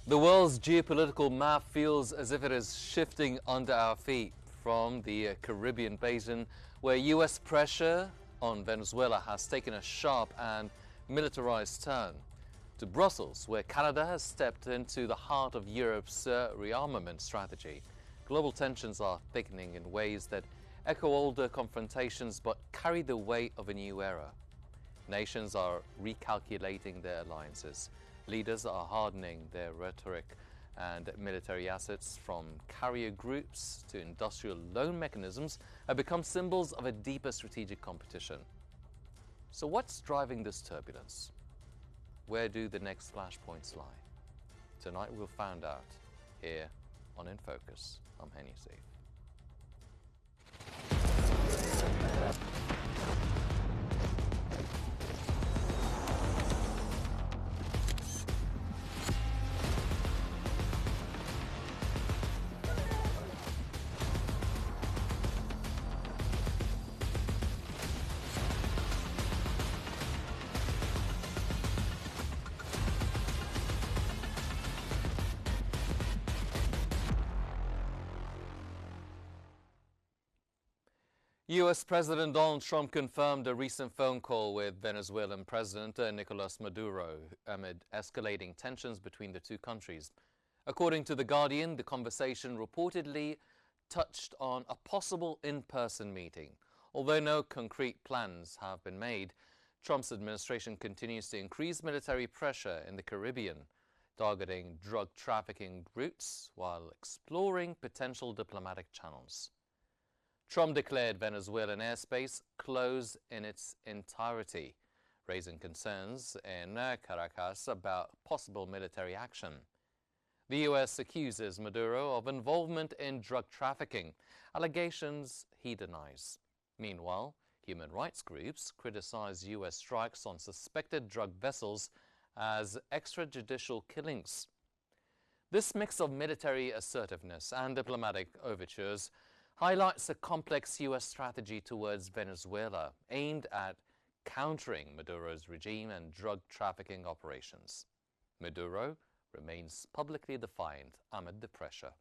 The world's geopolitical map feels as if it is shifting under our feet, from the Caribbean basin, where US pressure on Venezuela has taken a sharp and militarized turn, to Brussels, where Canada has stepped into the heart of Europe's rearmament strategy. Global tensions are thickening in ways that echo older confrontations but carry the weight of a new era. Nations are recalculating their alliances. Leaders are hardening their rhetoric, and military assets, from carrier groups to industrial loan mechanisms, have become symbols of a deeper strategic competition. So what's driving this turbulence? Where do the next flashpoints lie? Tonight we'll find out, here on In Focus. I'm Henny Saif. U.S. President Donald Trump confirmed a recent phone call with Venezuelan President Nicolas Maduro amid escalating tensions between the two countries. According to The Guardian, the conversation reportedly touched on a possible in-person meeting. Although no concrete plans have been made, Trump's administration continues to increase military pressure in the Caribbean, targeting drug trafficking routes while exploring potential diplomatic channels. Trump declared Venezuelan airspace closed in its entirety, raising concerns in Caracas about possible military action. The U.S. accuses Maduro of involvement in drug trafficking, allegations he denies. Meanwhile, human rights groups criticize U.S. strikes on suspected drug vessels as extrajudicial killings. This mix of military assertiveness and diplomatic overtures highlights a complex U.S. strategy towards Venezuela aimed at countering Maduro's regime and drug trafficking operations. Maduro remains publicly defiant amid the pressure.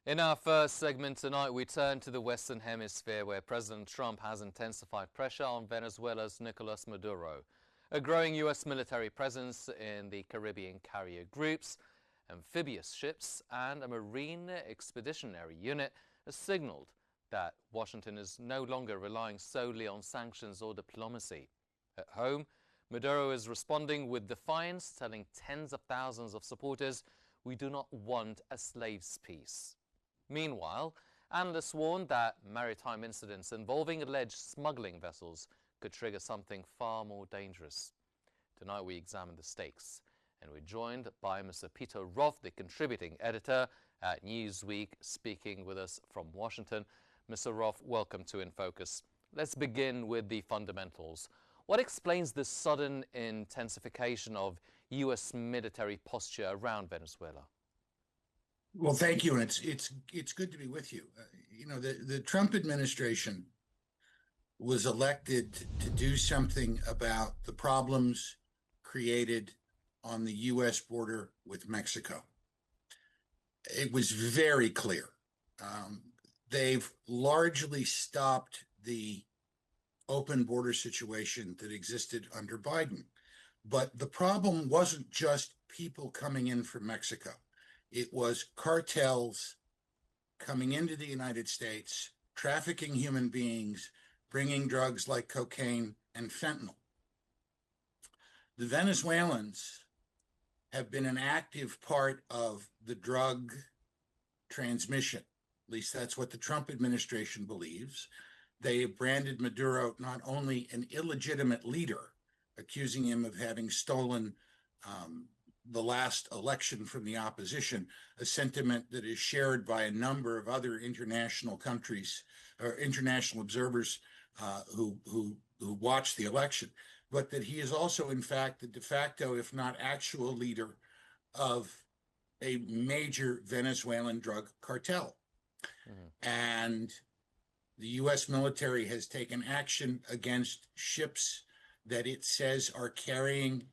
In our first segment tonight, we turn to the Western Hemisphere, where President Trump has intensified pressure on Venezuela's Nicolas Maduro. A growing U.S. military presence in the Caribbean carrier groups, amphibious ships, and a marine expeditionary unit has signaled that Washington is no longer relying solely on sanctions or diplomacy. At home, Maduro is responding with defiance, telling tens of thousands of supporters, "We do not want a slave's peace." Meanwhile, analysts warned that maritime incidents involving alleged smuggling vessels could trigger something far more dangerous. Tonight we examine the stakes, and we're joined by Mr. Peter Roth, the contributing editor at Newsweek, speaking with us from Washington. Mr. Roth, welcome to In Focus. Let's begin with the fundamentals. What explains this sudden intensification of U.S. military posture around Venezuela? Well, thank you, and it's good to be with you. The Trump administration was elected to do something about the problems created on the U.S. border with Mexico. It was very clear. They've largely stopped the open border situation that existed under Biden. But the problem wasn't just people coming in from Mexico. It was cartels coming into the United States, trafficking human beings, bringing drugs like cocaine and fentanyl. The Venezuelans have been an active part of the drug transmission. At least that's what the Trump administration believes. They have branded Maduro not only an illegitimate leader, accusing him of having stolen the last election from the opposition, a sentiment that is shared by a number of other international countries or international observers who watched the election, but that he is also, in fact, the de facto, if not actual, leader of a major Venezuelan drug cartel. Mm-hmm. And the U.S. military has taken action against ships that it says are carrying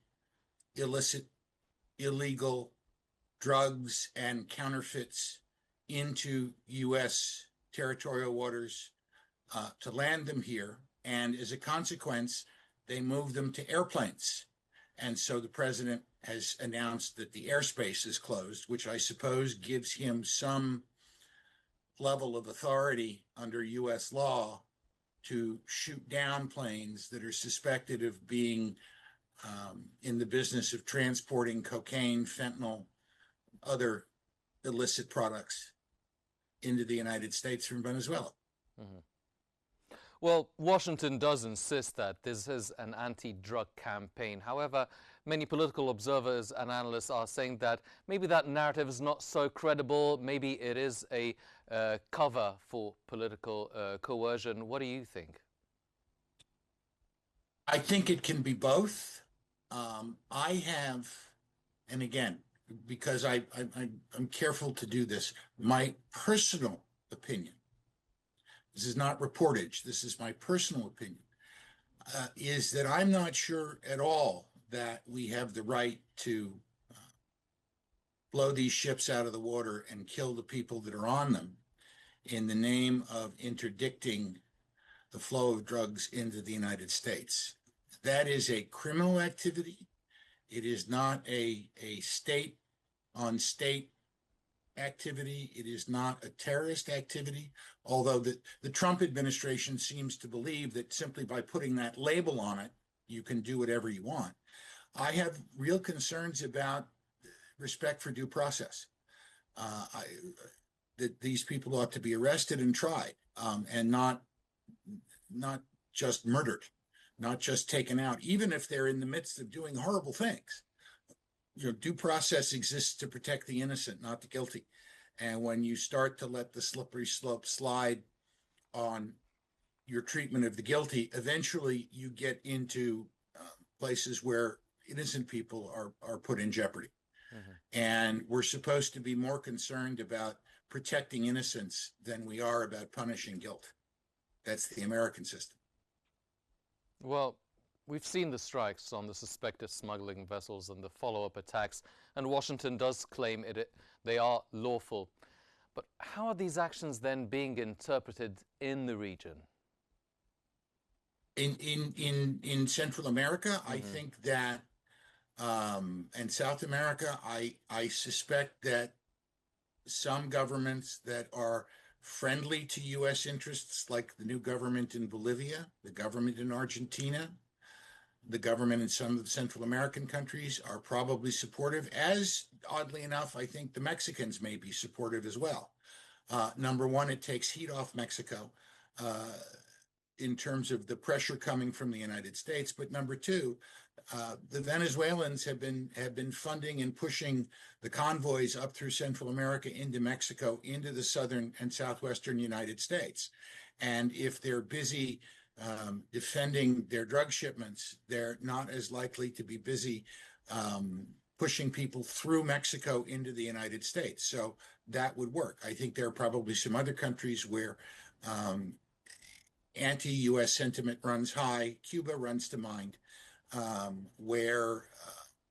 illicit, illegal drugs and counterfeits into U.S. territorial waters to land them here. And as a consequence, they move them to airplanes. And so the president has announced that the airspace is closed, which I suppose gives him some level of authority under U.S. law to shoot down planes that are suspected of being in the business of transporting cocaine, fentanyl, other illicit products into the United States from Venezuela. Mm-hmm. Well, Washington does insist that this is an anti-drug campaign. However, many political observers and analysts are saying that maybe that narrative is not so credible. Maybe it is a cover for political coercion. What do you think? I think it can be both. I have, and again, because I'm careful to do this, my personal opinion, this is not reportage, this is my personal opinion, is that I'm not sure at all that we have the right to blow these ships out of the water and kill the people that are on them in the name of interdicting the flow of drugs into the United States. That is a criminal activity. It is not a state-on-state activity. It is not a terrorist activity, although the Trump administration seems to believe that simply by putting that label on it, you can do whatever you want. I have real concerns about respect for due process. That these people ought to be arrested and tried, and not just murdered, not just taken out, even if they're in the midst of doing horrible things. Due process exists to protect the innocent, not the guilty. And when you start to let the slippery slope slide on your treatment of the guilty, eventually you get into places where innocent people are put in jeopardy. Mm-hmm. And we're supposed to be more concerned about protecting innocence than we are about punishing guilt. That's the American system. Well, we've seen the strikes on the suspected smuggling vessels and the follow-up attacks, and Washington does claim they are lawful. But how are these actions then being interpreted in the region? In Central America, mm-hmm. I think that, and South America, I suspect that some governments that are friendly to U.S. interests, like the new government in Bolivia, the government in Argentina, the government in some of the Central American countries, are probably supportive, as, oddly enough, I think the Mexicans may be supportive as well. Number one, it takes heat off Mexico in terms of the pressure coming from the United States. But number two, the Venezuelans have been funding and pushing the convoys up through Central America into Mexico, into the southern and southwestern United States. And if they're busy defending their drug shipments, they're not as likely to be busy pushing people through Mexico into the United States. So that would work. I think there are probably some other countries where anti-U.S. sentiment runs high. Cuba runs to mind, where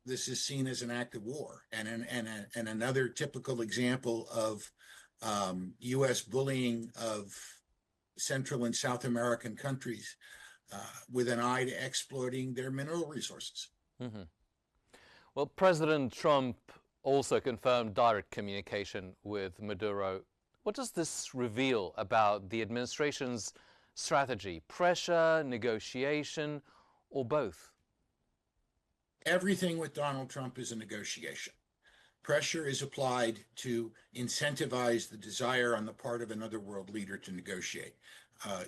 this is seen as an act of war. And another typical example of U.S. bullying of Central and South American countries with an eye to exploiting their mineral resources. Mm-hmm. Well, President Trump also confirmed direct communication with Maduro. What does this reveal about the administration's strategy? Pressure, negotiation, or both? Everything with Donald Trump is a negotiation. Pressure is applied to incentivize the desire on the part of another world leader to negotiate.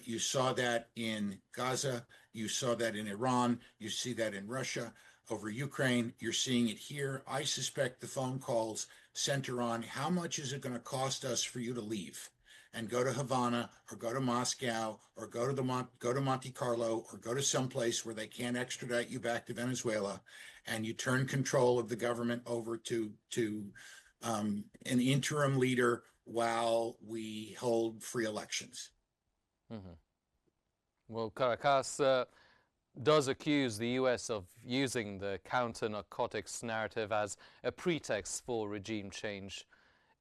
You saw that in Gaza. You saw that in Iran. You see that in Russia. over Ukraine. You're seeing it here. I suspect the phone calls center on how much is it going to cost us for you to leave and go to Havana or go to Moscow or go to Monte Carlo or go to someplace where they can't extradite you back to Venezuela, and you turn control of the government over to an interim leader while we hold free elections. Mm-hmm. Well, Caracas does accuse the U.S. of using the counter-narcotics narrative as a pretext for regime change.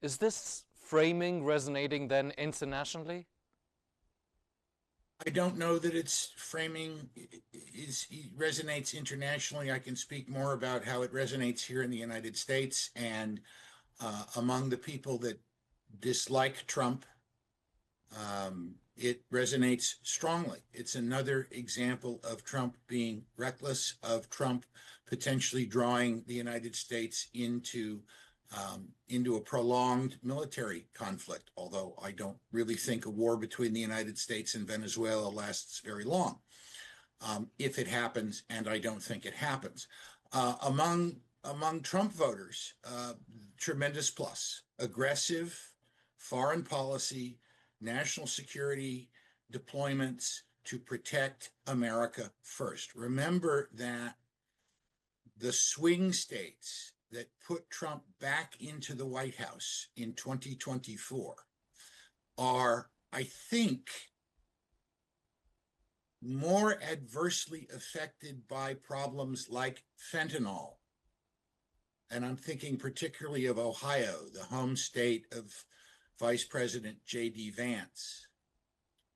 Is this framing resonating then internationally? I don't know that its framing resonates internationally. I can speak more about how it resonates here in the United States and among the people that dislike Trump. It resonates strongly. It's another example of Trump being reckless, of Trump potentially drawing the United States into a prolonged military conflict, although I don't really think a war between the United States and Venezuela lasts very long, if it happens, and I don't think it happens. Among Trump voters, tremendous plus, aggressive foreign policy, national security deployments to protect America first. Remember that the swing states that put Trump back into the White House in 2024 are, I think, more adversely affected by problems like fentanyl. And I'm thinking particularly of Ohio, the home state of Vice President J.D. Vance,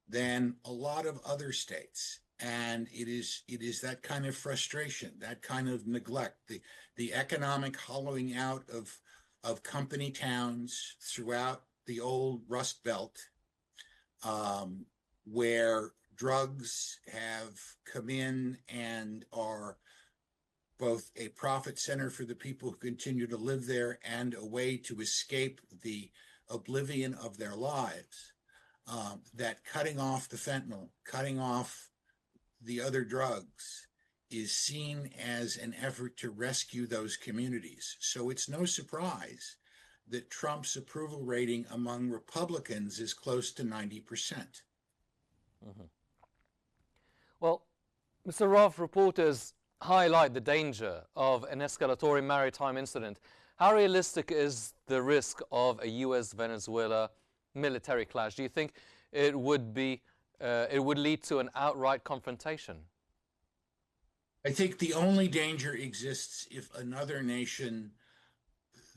than a lot of other states. And it is that kind of frustration, that kind of neglect, the economic hollowing out of company towns throughout the old Rust Belt, where drugs have come in and are both a profit center for the people who continue to live there and a way to escape the oblivion of their lives. That cutting off the fentanyl, cutting off the other drugs is seen as an effort to rescue those communities. So it's no surprise that Trump's approval rating among Republicans is close to 90%. Mm-hmm. Well, Mr. Rov, reporters highlight the danger of an escalatory maritime incident. How realistic is the risk of a U.S.-Venezuela military clash? Do you think it would lead to an outright confrontation? I think the only danger exists if another nation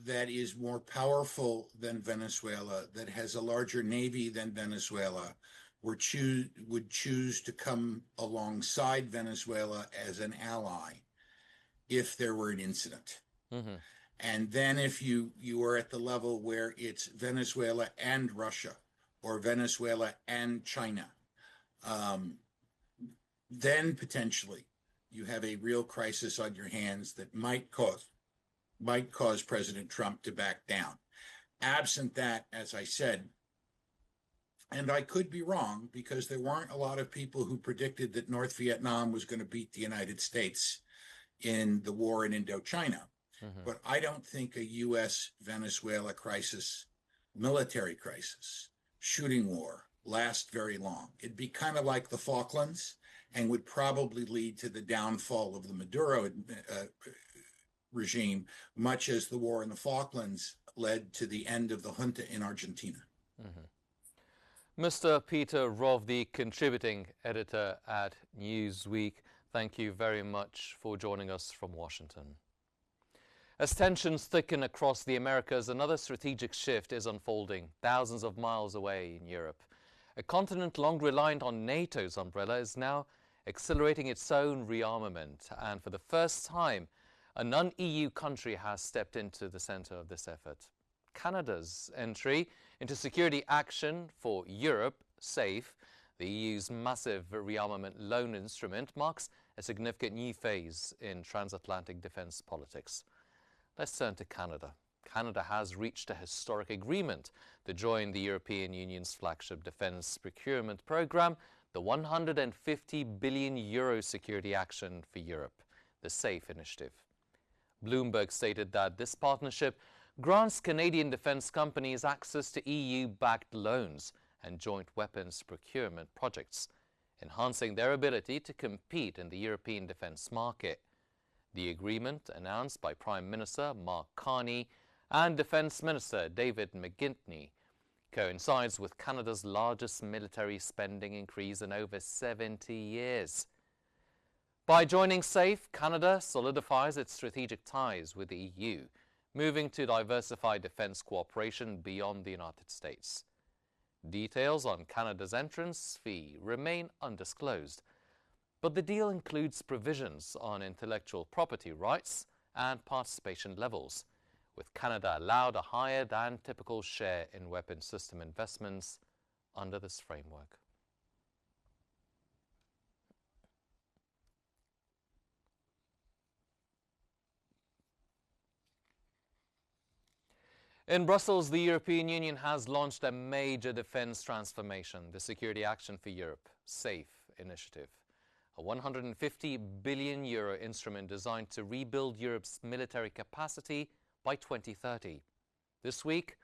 that is more powerful than Venezuela, that has a larger navy than Venezuela, would choose to come alongside Venezuela as an ally if there were an incident. Mm-hmm. And then if you are at the level where it's Venezuela and Russia or Venezuela and China, then potentially you have a real crisis on your hands that might cause President Trump to back down. Absent that, as I said, and I could be wrong because there weren't a lot of people who predicted that North Vietnam was going to beat the United States in the war in Indochina. Mm-hmm. But I don't think a U.S.-Venezuela crisis, military crisis, shooting war lasts very long. It'd be kind of like the Falklands and would probably lead to the downfall of the Maduro regime, much as the war in the Falklands led to the end of the junta in Argentina. Mm-hmm. Mr. Peter Rov, the contributing editor at Newsweek, thank you very much for joining us from Washington. As tensions thicken across the Americas, another strategic shift is unfolding thousands of miles away in Europe. A continent long reliant on NATO's umbrella is now accelerating its own rearmament, and for the first time, a non-EU country has stepped into the center of this effort. Canada's entry into security action for Europe, SAFE, the EU's massive rearmament loan instrument, marks a significant new phase in transatlantic defense politics. Let's turn to Canada. Canada has reached a historic agreement to join the European Union's flagship defense procurement program, the €150 billion Security Action for Europe. the SAFE initiative. Bloomberg stated that this partnership grants Canadian defense companies access to EU-backed loans and joint weapons procurement projects, enhancing their ability to compete in the European defense market. The agreement, announced by Prime Minister Mark Carney and Defense Minister David McGuinty, coincides with Canada's largest military spending increase in over 70 years. By joining SAFE, Canada solidifies its strategic ties with the EU, moving to diversify defense cooperation beyond the United States. Details on Canada's entrance fee remain undisclosed, but the deal includes provisions on intellectual property rights and participation levels, with Canada allowed a higher than typical share in weapon system investments under this framework. In Brussels, the European Union has launched a major defense transformation, the Security Action for Europe, SAFE initiative, a €150 billion instrument designed to rebuild Europe's military capacity by 2030. This week,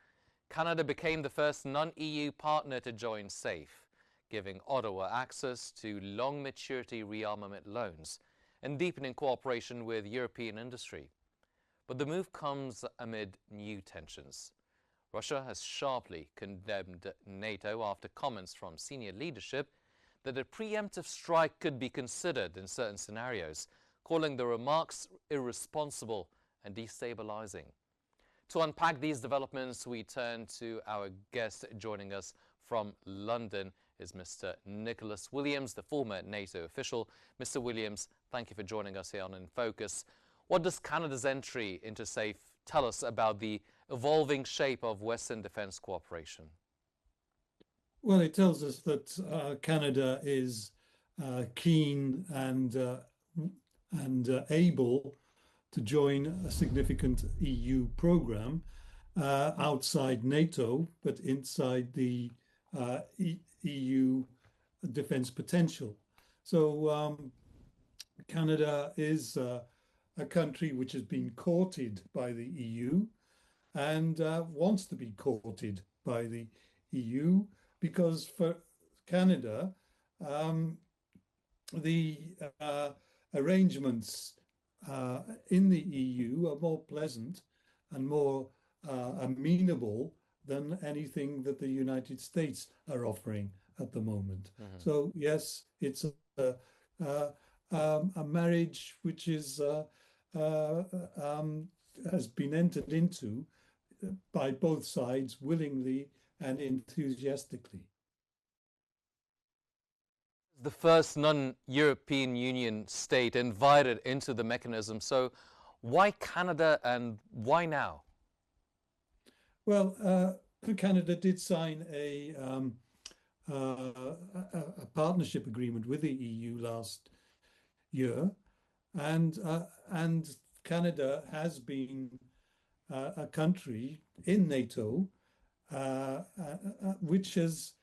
Canada became the first non-EU partner to join SAFE, giving Ottawa access to long-maturity rearmament loans and deepening cooperation with European industry. But the move comes amid new tensions. Russia has sharply condemned NATO after comments from senior leadership that a preemptive strike could be considered in certain scenarios, calling the remarks irresponsible and destabilizing. To unpack these developments, we turn to our guest. Joining us from London is Mr. Nicholas Williams, the former NATO official. Mr. Williams, thank you for joining us here on In Focus. What does Canada's entry into SAFE tell us about the evolving shape of Western defense cooperation? Well, it tells us that Canada is keen and able to join a significant EU program outside NATO, but inside the EU defense potential. So Canada is a country which has been courted by the EU and wants to be courted by the EU, because for Canada, the arrangements in the EU are more pleasant and more amenable than anything that the United States are offering at the moment. Mm-hmm. So yes, it's a marriage which is has been entered into by both sides willingly and enthusiastically. The first non-European Union state invited into the mechanism. So why Canada and why now? Well, Canada did sign a partnership agreement with the EU last year, and Canada has been a country in NATO which has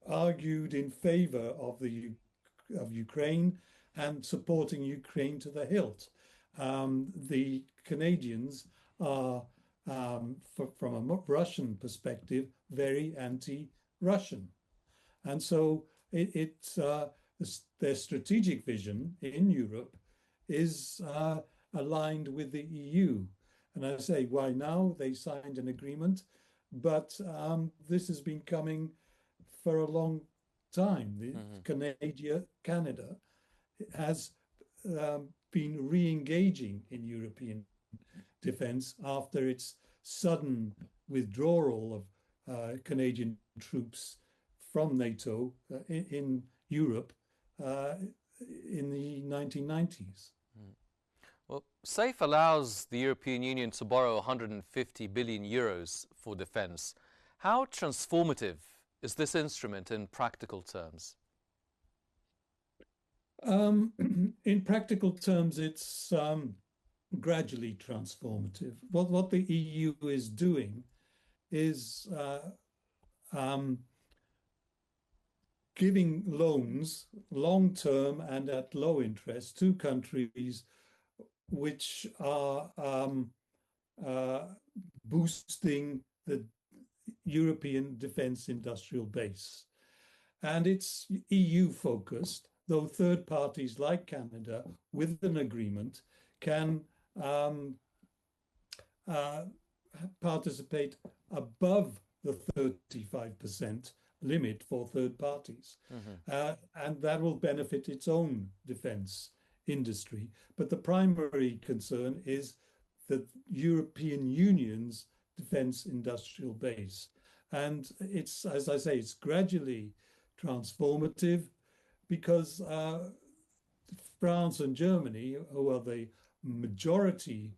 argued in favor of Ukraine and supporting Ukraine to the hilt. The Canadians are, from a Russian perspective, very anti-Russian, and so it's their strategic vision in Europe is aligned with the EU. And I say, why now? They signed an agreement, but this has been coming for a long time. Canada has been re-engaging in European defense after its sudden withdrawal of Canadian troops from NATO in Europe in the 1990s. Well, SAFE allows the European Union to borrow 150 billion euros for defense. How transformative is this instrument in practical terms? In practical terms, it's gradually transformative. What the EU is doing is giving loans long-term and at low interest to countries which are boosting the European defense industrial base. And it's EU focused, though third parties like Canada, with an agreement, can participate above the 35% limit for third parties. And that will benefit its own defense industry. But the primary concern is the European Union's defense industrial base. And it's, as I say, it's gradually transformative because France and Germany, who are the majority,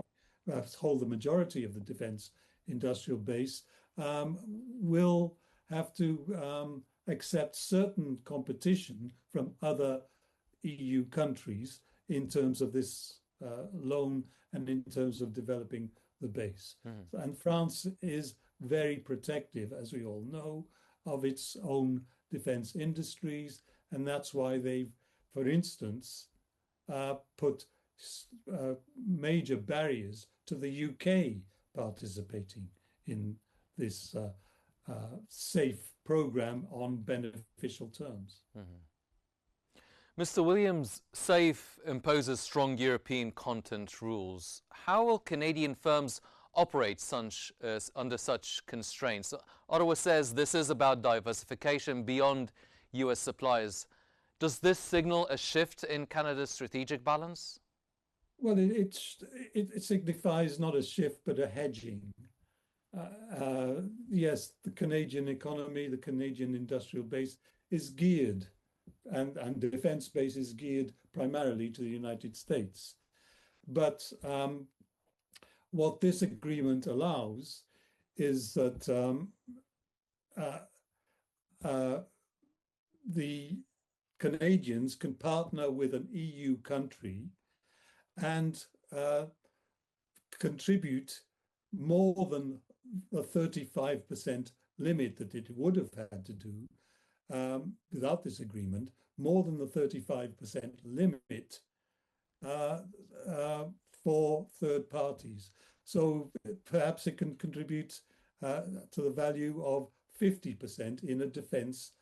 hold the majority of the defense industrial base, will have to accept certain competition from other EU countries in terms of this loan and in terms of developing the base. And France is very protective, as we all know, of its own defense industries. And that's why they've, for instance, put major barriers to the UK participating in this safe program on beneficial terms. Mr. Williams, SAFE imposes strong European content rules. How will Canadian firms operate under such constraints? Ottawa says this is about diversification beyond US suppliers. Does this signal a shift in Canada's strategic balance? Well, it signifies not a shift, but a hedging. Yes, the Canadian economy, the Canadian industrial base is geared, and the defense base is geared primarily to the United States. But what this agreement allows is that the Canadians can partner with an EU country and contribute more than the 35% limit that it would have had to do without this agreement, more than the 35% limit for third parties. So perhaps it can contribute to the value of 50% in a defense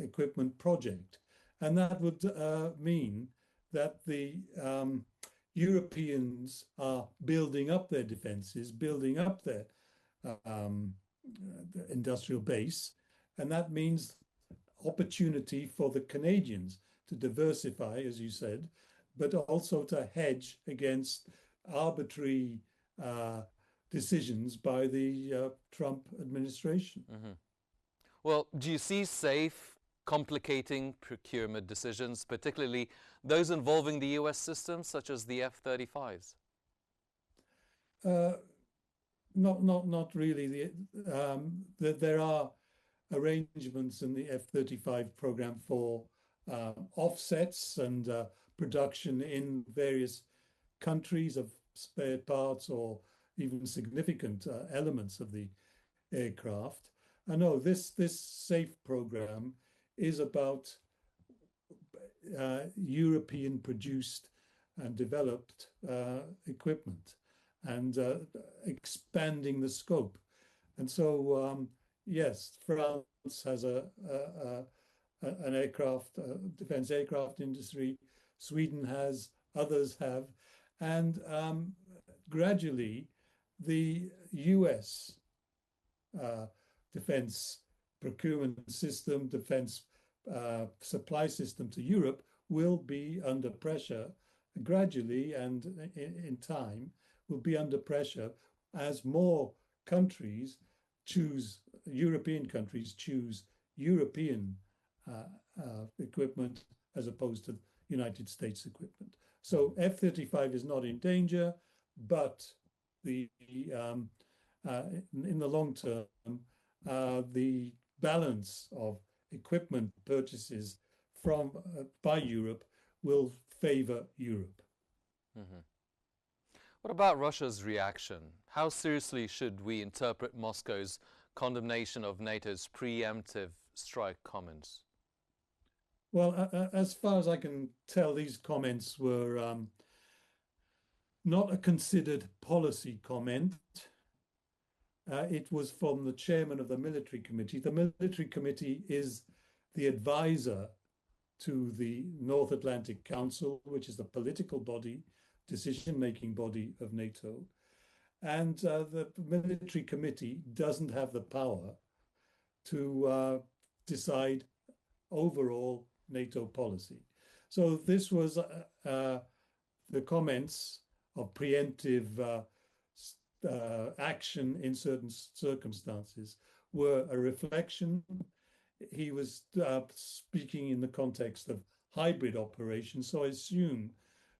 equipment project. And that would mean that the Europeans are building up their defenses, building up their industrial base. And that means opportunity for the Canadians to diversify, as you said, but also to hedge against arbitrary decisions by the Trump administration. Well, do you see SAFE complicating procurement decisions, particularly those involving the US systems, such as the F-35s? Not really. There are arrangements in the F-35 program for offsets and production in various countries of spare parts or even significant elements of the aircraft. I know this SAFE program is about European produced and developed equipment and expanding the scope. And so, yes, France has an aircraft, defense aircraft industry. Sweden has, others have. And gradually, the US defense procurement system, defense supply system to Europe will be under pressure gradually, and in time will be under pressure as more countries choose, European countries choose European equipment as opposed to United States equipment. So F-35 is not in danger, but in the long term, the balance of equipment purchases by Europe will favor Europe. What about Russia's reaction? How seriously should we interpret Moscow's condemnation of NATO's preemptive strike comments? Well, as far as I can tell, these comments were not a considered policy comment. It was from the chairman of the military committee. The military committee is the advisor to the North Atlantic Council, which is the political body, decision-making body of NATO. And the military committee doesn't have the power to decide overall NATO policy. So this was the comments of preemptive action in certain circumstances were a reflection. He was speaking in the context of hybrid operations, so I assume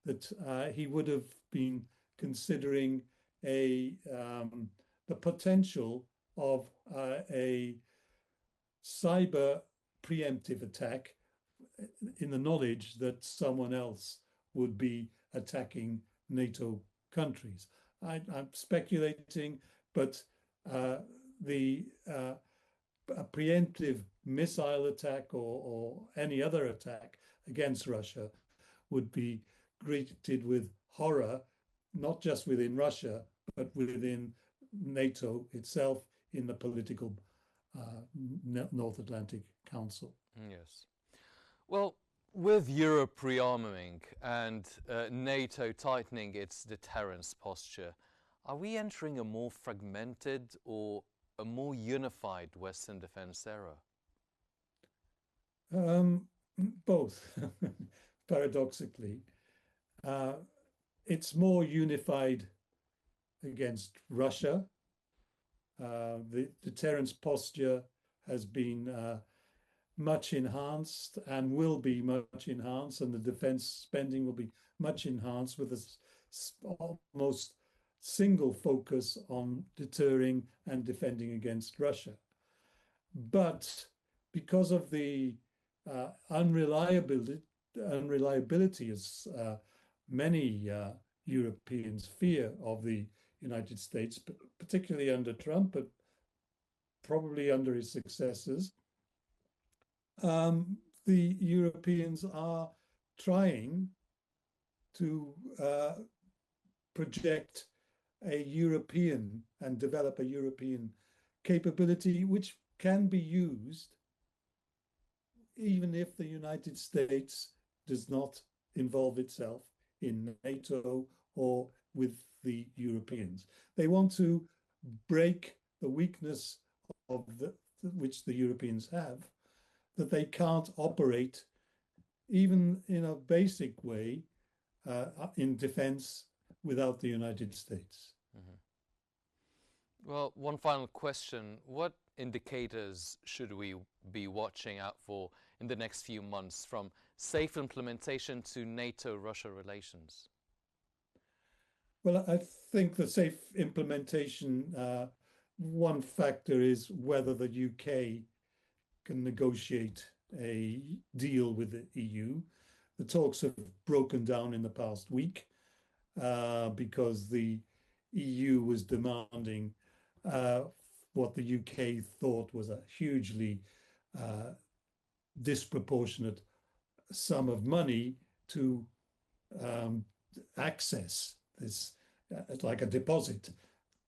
that he would have been considering the potential of a cyber preemptive attack in the knowledge that someone else would be attacking NATO countries. I'm speculating, but the a preemptive missile attack or any other attack against Russia would be greeted with horror, not just within Russia, but within NATO itself in the political North Atlantic Council. Yes. Well, with Europe rearming and NATO tightening its deterrence posture, are we entering a more fragmented or a more unified Western defense era? Both, paradoxically. It's more unified against Russia. The deterrence posture has been much enhanced and will be much enhanced, and the defense spending will be much enhanced with a almost single focus on deterring and defending against Russia. But because of the unreliability as many Europeans fear of the United States, particularly under Trump, but probably under his successors, the Europeans are trying to project a European and develop a European capability which can be used even if the United States does not involve itself in NATO or with the Europeans. They want to break the weakness of which the Europeans have, that they can't operate even in a basic way in defense without the United States. Mm-hmm. Well, one final question. What indicators should we be watching out for in the next few months, from safe implementation to NATO-Russia relations? Well, I think the safe implementation, one factor is whether the UK can negotiate a deal with the EU. The talks have broken down in the past week because the EU was demanding what the UK thought was a hugely disproportionate sum of money to access this, like a deposit,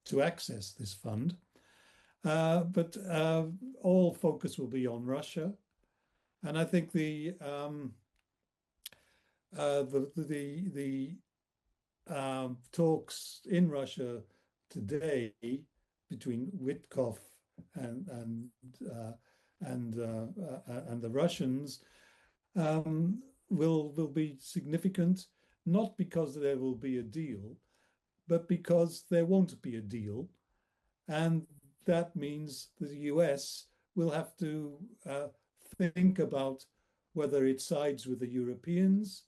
to access this fund. But all focus will be on Russia, and I think the talks in Russia today between Witkoff and the Russians will be significant, not because there will be a deal, but because there won't be a deal, and that means the US will have to think about whether it sides with the Europeans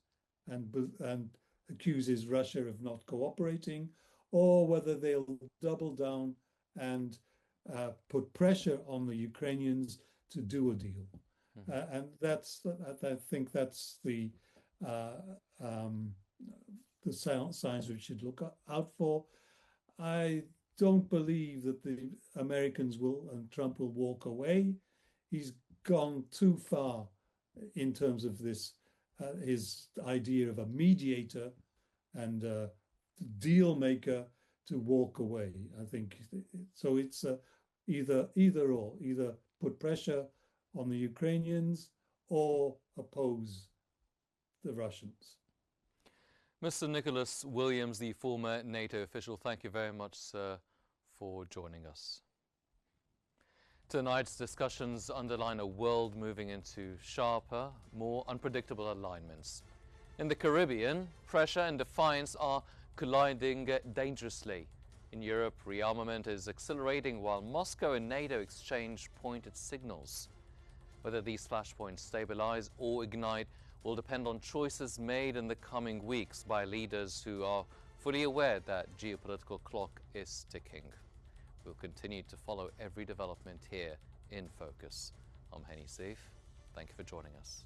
and accuses Russia of not cooperating, or whether they'll double down and put pressure on the Ukrainians to do a deal. Mm-hmm. And I think that's the signs we should look out for. I don't believe that the Americans and Trump will walk away. He's gone too far in terms of this, his idea of a mediator and a deal maker to walk away. I think so. It's either or, either put pressure on the Ukrainians or oppose the Russians. Mr. Nicholas Williams, the former NATO official, thank you very much, sir, for joining us. Tonight's discussions underline a world moving into sharper, more unpredictable alignments. In the Caribbean, pressure and defiance are colliding dangerously. In Europe, rearmament is accelerating while Moscow and NATO exchange pointed signals. Whether these flashpoints stabilize or ignite will depend on choices made in the coming weeks by leaders who are fully aware that geopolitical clock is ticking. We'll continue to follow every development here in Focus. I'm Henny Seif. Thank you for joining us.